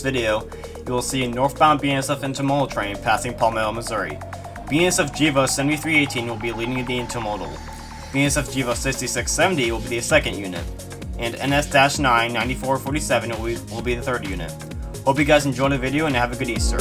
video, you will see a northbound BNSF intermodal train passing Palmetto, Missouri. BNSF GEVO 7318 will be leading the intermodal. BNSF GEVO 6670 will be the second unit, and NS-9 9447 will be the third unit. Hope you guys enjoyed the video and have a good Easter.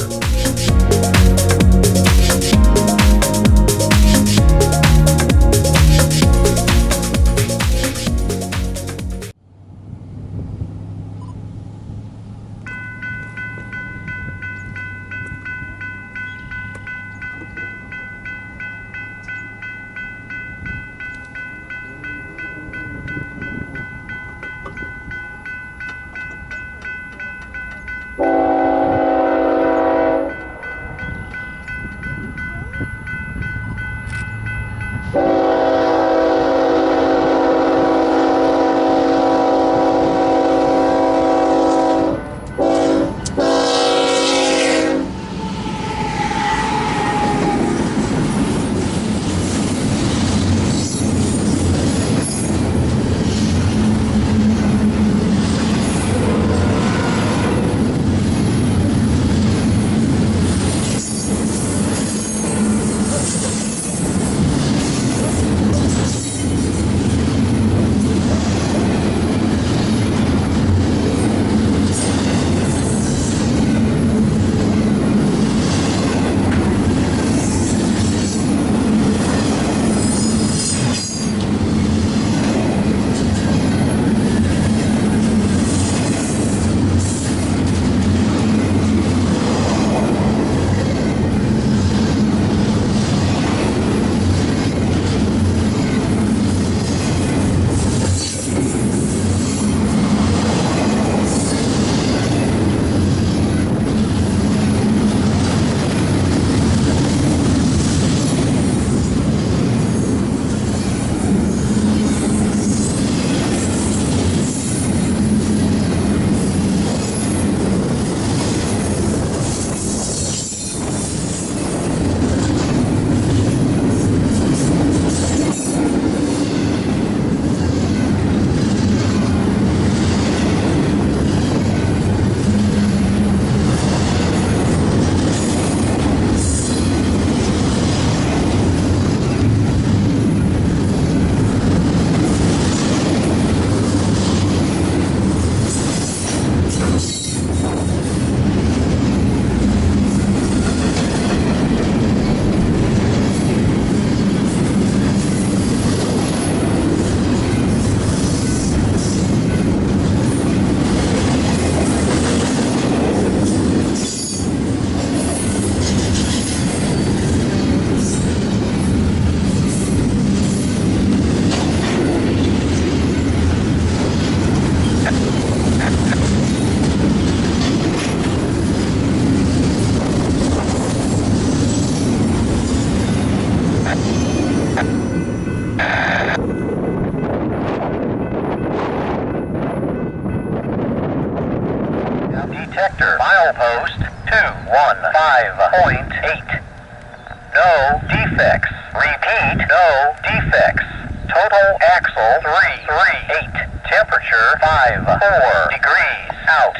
Detector milepost 215.8. No defects. Repeat, no defects. Total axle 338. Temperature 54 degrees out.